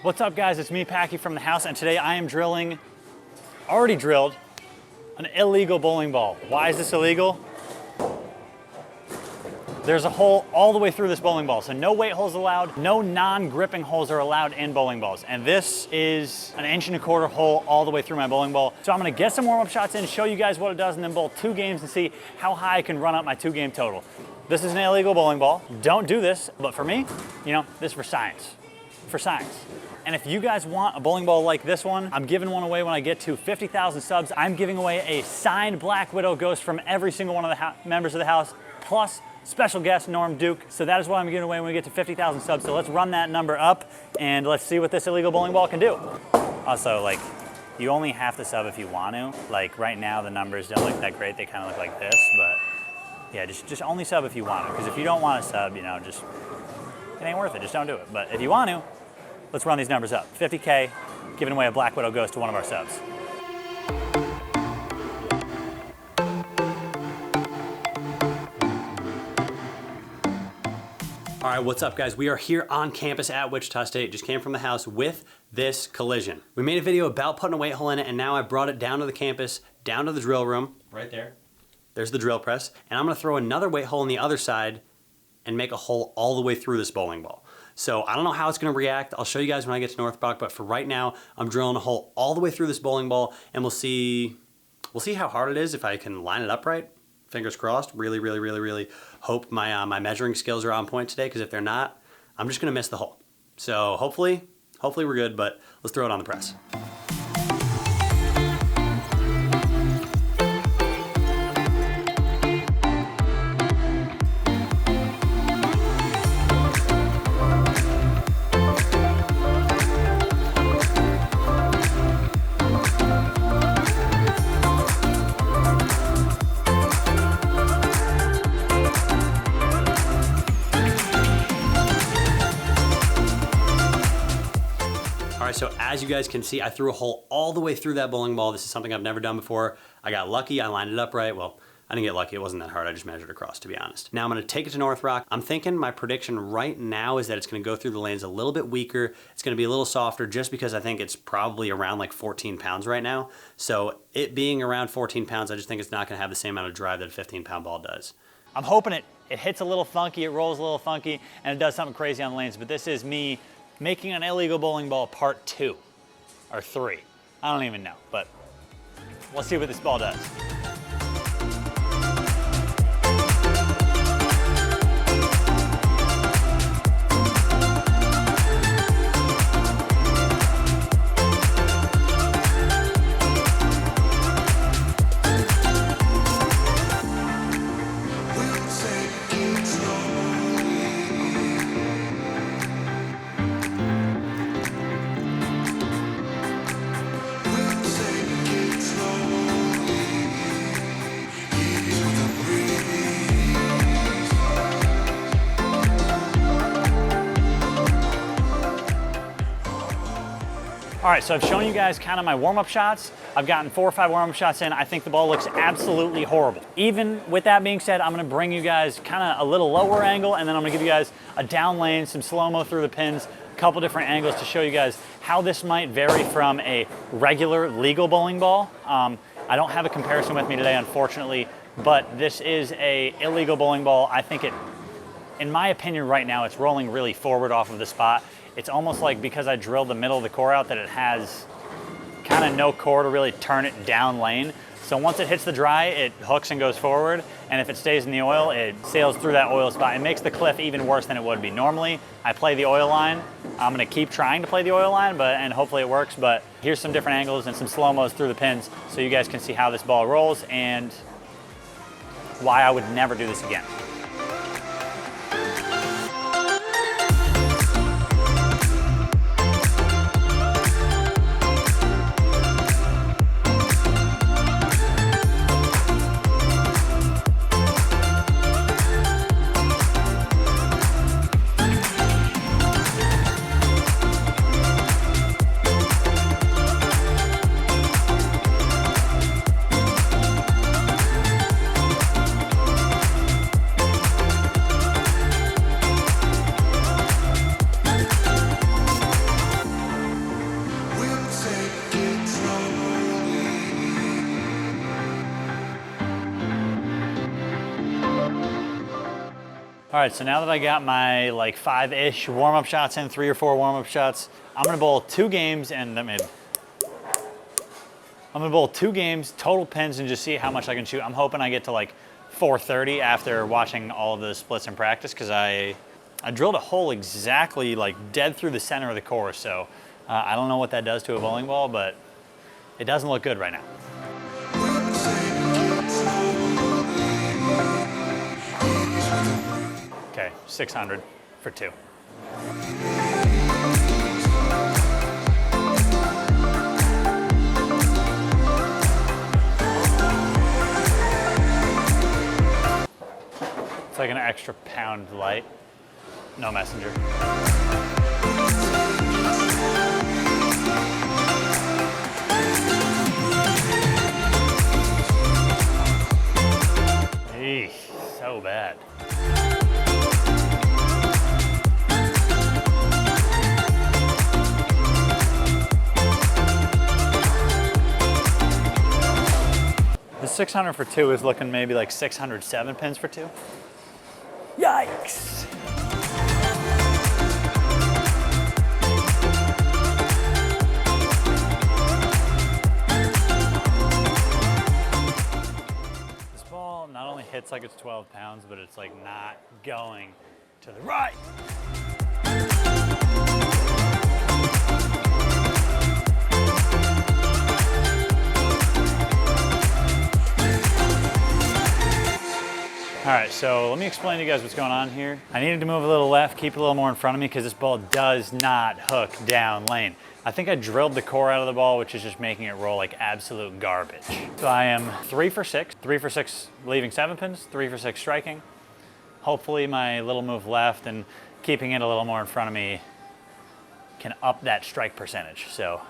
What's up guys, it's me Packy from the house, and today I am drilling, already drilled, an illegal bowling ball. Why is this illegal? There's a hole all the way through this bowling ball, so no weight holes allowed, no non-gripping holes are allowed in bowling balls. And this is an 1.25 inch hole all the way through my bowling ball. So I'm gonna get some warm-up shots in, show you guys what it does, and then bowl 2 games and see how high I can run up my 2-game total. This is an illegal bowling ball. Don't do this, but for me, you know, this is for science. For science. And if you guys want a bowling ball like this one, I'm giving one away when I get to 50,000 subs. I'm giving away a signed Black Widow Ghost from every single one of the members of the house, plus special guest Norm Duke. So that is what I'm giving away when we get to 50,000 subs. So let's run that number up and let's see what this illegal bowling ball can do. Also, like, you only have to sub if you want to. Like right now, the numbers don't look that great. They kind of look like this, but yeah, just only sub if you want to. Because if you don't want to sub, you know, just, it ain't worth it. Just don't do it. But if you want to, let's run these numbers up. 50K, giving away a Black Widow Ghost to one of our subs. All right, what's up guys? We are here on campus at Wichita State. Just came from the house with this collision. We made a video about putting a weight hole in it, and now I brought it down to the campus, down to the drill room, right there. There's the drill press. And I'm gonna throw another weight hole on the other side and make a hole all the way through this bowling ball. So I don't know how it's gonna react. I'll show you guys when I get to North Brock, but for right now, I'm drilling a hole all the way through this bowling ball, and we'll see how hard it is if I can line it up right. Fingers crossed. Really hope my measuring skills are on point today, because if they're not, I'm just gonna miss the hole. So hopefully we're good, but let's throw it on the press. All right, so as you guys can see, I threw a hole all the way through that bowling ball. This is something I've never done before. I got lucky, I lined it up right. Well, I didn't get lucky, it wasn't that hard. I just measured across, to be honest. Now I'm gonna take it to North Brock. I'm thinking my prediction right now is that it's gonna go through the lanes a little bit weaker. It's gonna be a little softer, just because I think it's probably around like 14 pounds right now. So it being around 14 pounds, I just think it's not gonna have the same amount of drive that a 15-pound ball does. I'm hoping it hits a little funky, it rolls a little funky, and it does something crazy on the lanes, but this is me making an illegal bowling ball part 2. Or 3. I don't even know, but we'll see what this ball does. All right, so I've shown you guys kind of my warm-up shots. I've gotten 4 or 5 warm-up shots in. I think the ball looks absolutely horrible. Even with that being said, I'm gonna bring you guys kind of a little lower angle, and then I'm gonna give you guys a down lane, some slow-mo through the pins, a couple different angles to show you guys how this might vary from a regular legal bowling ball. I don't have a comparison with me today, unfortunately, but this is a illegal bowling ball. I think it, in my opinion right now, it's rolling really forward off of the spot. It's almost like because I drilled the middle of the core out that it has kind of no core to really turn it down lane. So once it hits the dry, it hooks and goes forward. And if it stays in the oil, it sails through that oil spot. It makes the cliff even worse than it would be. Normally, I play the oil line. I'm gonna keep trying to play the oil line, and hopefully it works. But here's some different angles and some slow-mos through the pins so you guys can see how this ball rolls and why I would never do this again. All right, so now that I got my like 5-ish warm-up shots in, 3 or 4 warm-up shots, I'm gonna bowl 2 games and I'm gonna bowl 2 games, total pins, and just see how much I can shoot. I'm hoping I get to like 430 after watching all of the splits in practice, because I drilled a hole exactly like dead through the center of the course. So I don't know what that does to a bowling ball, but it doesn't look good right now. Okay, 600 for 2. It's like an extra pound light. No messenger. Eesh, so bad. The 600 for 2 is looking maybe like 607 pins for 2. Yikes! This ball not only hits like it's 12 pounds, but it's like not going to the right. All right, so let me explain to you guys what's going on here. I needed to move a little left, keep it a little more in front of me, because this ball does not hook down lane. I think I drilled the core out of the ball, which is just making it roll like absolute garbage. So I am 3 for 6, 3 for 6 leaving 7 pins, 3 for 6 striking. Hopefully my little move left and keeping it a little more in front of me can up that strike percentage. So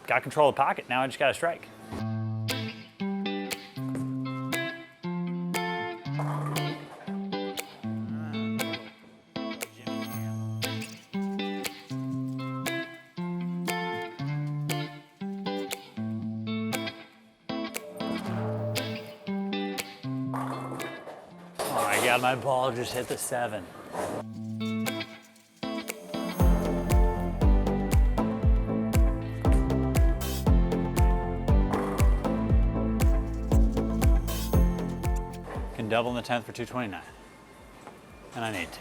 got control of the pocket, now I just gotta strike. Oh my God, my ball just hit the 7. Can double in the 10th for 229. And I need to.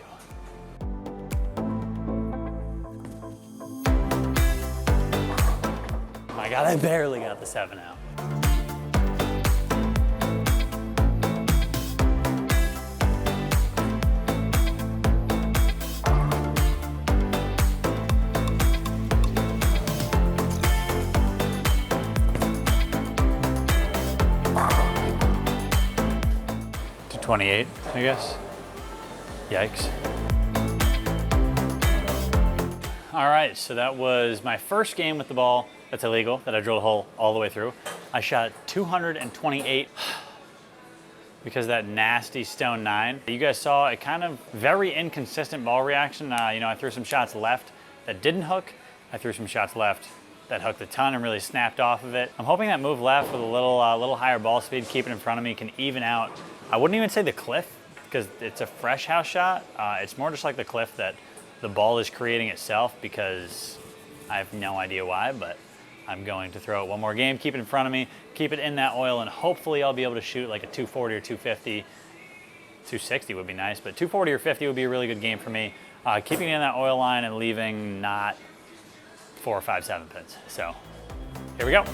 Oh my God, I barely got the 7 out. To 28, I guess. Yikes. All right, so that was my first game with the ball that's illegal, that I drilled a hole all the way through. I shot 228 because of that nasty stone 9. You guys saw a kind of very inconsistent ball reaction. You know, I threw some shots left that didn't hook. I threw some shots left that hooked a ton and really snapped off of it. I'm hoping that move left with a little higher ball speed, keep it in front of me, can even out. I wouldn't even say the cliff, because it's a fresh house shot. It's more just like the cliff that the ball is creating itself, because I have no idea why, but I'm going to throw it one more game, keep it in front of me, keep it in that oil, and hopefully I'll be able to shoot like a 240 or 250. 260 would be nice, but 240 or 50 would be a really good game for me. Keeping it in that oil line and leaving not 4, 5, 7 pins. So here we go.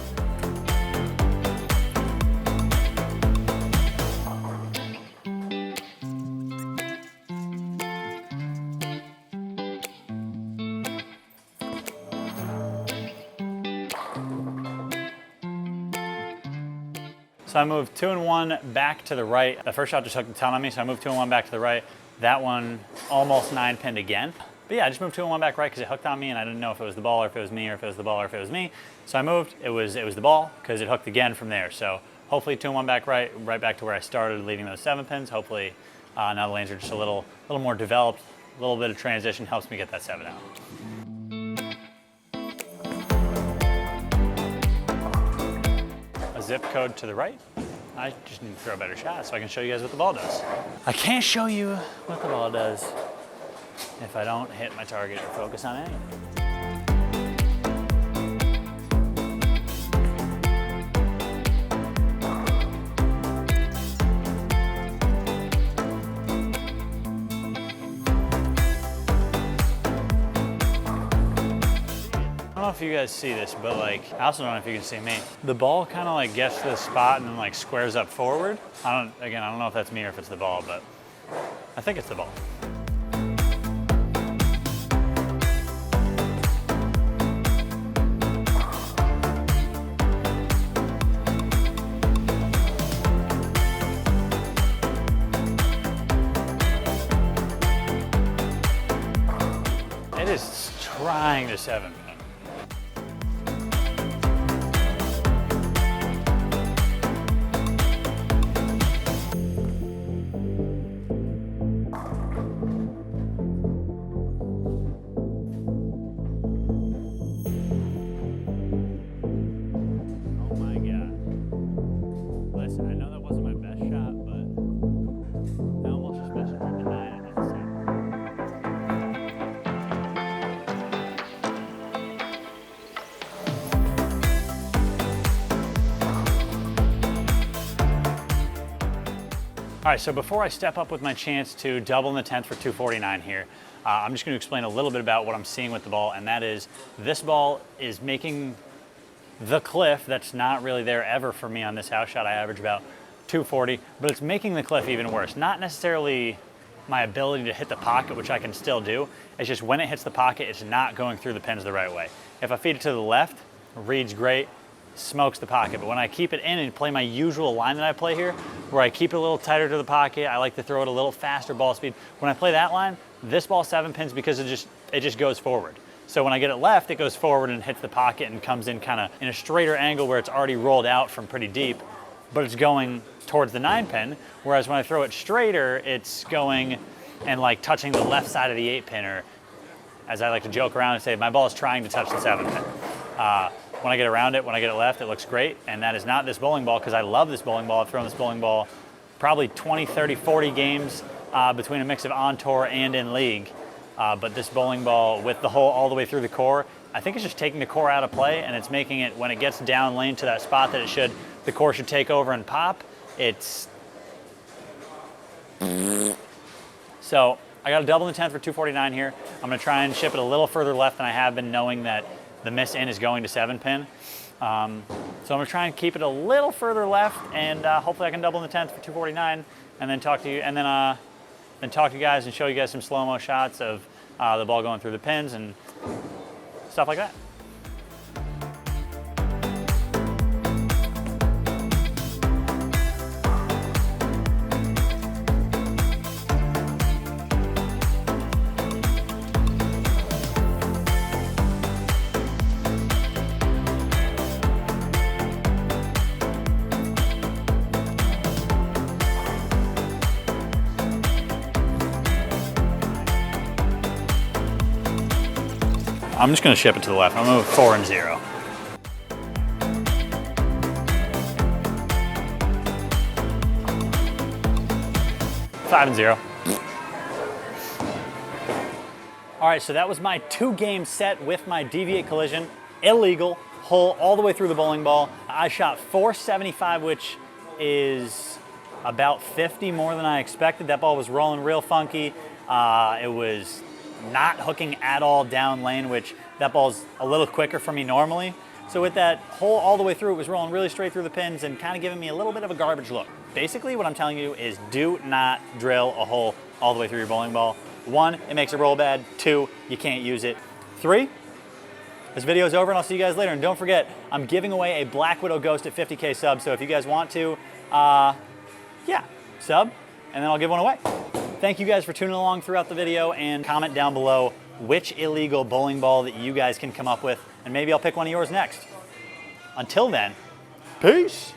So I moved 2 and 1 back to the right. The first shot just hooked a ton on me, so I moved 2 and 1 back to the right. That one almost 9 pinned again. But yeah, I just moved 2 and 1 back right because it hooked on me and I didn't know if it was the ball or if it was me, or if it was the ball or if it was me. So I moved, it was the ball because it hooked again from there. So hopefully 2 and 1 back right back to where I started, leaving those 7 pins. Hopefully now the lanes are just a little more developed, a little bit of transition helps me get that 7 out. A zip code to the right. I just need to throw a better shot so I can show you guys what the ball does. I can't show you what the ball does if I don't hit my target or focus on anything. I don't know if you guys see this, but like, I also don't know if you can see me. The ball kind of like gets to the spot and then like squares up forward. I don't know if that's me or if it's the ball, but I think it's the ball. It is trying to 7 pin. I know that wasn't my best shot, but I almost just missed it from the 9 and it's 7. All right, so before I step up with my chance to double in the 10th for 249 here, I'm just going to explain a little bit about what I'm seeing with the ball, and that is this ball is making the cliff that's not really there ever for me on this house shot. I average about 240, but it's making the cliff even worse. Not necessarily my ability to hit the pocket, which I can still do. It's just when it hits the pocket, it's not going through the pins the right way. If I feed it to the left, reads great, smokes the pocket. But when I keep it in and play my usual line that I play here, where I keep it a little tighter to the pocket, I like to throw it a little faster ball speed. When I play that line, this ball 7 pins because it just goes forward. So when I get it left, it goes forward and hits the pocket and comes in kind of in a straighter angle where it's already rolled out from pretty deep, but it's going towards the 9 pin. Whereas when I throw it straighter, it's going and like touching the left side of the 8 pin, or as I like to joke around and say, my ball is trying to touch the 7 pin. When I get around it, when I get it left, it looks great. And that is not this bowling ball, because I love this bowling ball. I've thrown this bowling ball probably 20, 30, 40 games between a mix of on tour and in league. But this bowling ball with the hole all the way through the core, I think it's just taking the core out of play, and it's making it, when it gets down lane to that spot that it should, the core should take over and pop. So I got a double in the 10th for 249 here. I'm gonna try and ship it a little further left than I have been, knowing that the miss in is going to 7 pin. So I'm gonna try and keep it a little further left, and hopefully I can double in the 10th for 249, and then talk to you, and then talk to you guys and show you guys some slow-mo shots of the ball going through the pins and stuff like that. I'm just gonna ship it to the left. I'm gonna move 4 and 0. Five and 0. All right, so that was my 2-game set with my Deviate Collision. Illegal, hole all the way through the bowling ball. I shot 475, which is about 50 more than I expected. That ball was rolling real funky. It was not hooking at all down lane, which that ball's a little quicker for me normally. So with that hole all the way through, it was rolling really straight through the pins and kind of giving me a little bit of a garbage look. Basically, what I'm telling you is do not drill a hole all the way through your bowling ball. 1, it makes it roll bad. 2, you can't use it. 3, this video is over and I'll see you guys later. And don't forget, I'm giving away a Black Widow Ghost at 50K subs. So if you guys want to, yeah, sub, and then I'll give one away. Thank you guys for tuning along throughout the video, and comment down below which illegal bowling ball that you guys can come up with, and maybe I'll pick one of yours next. Until then, peace.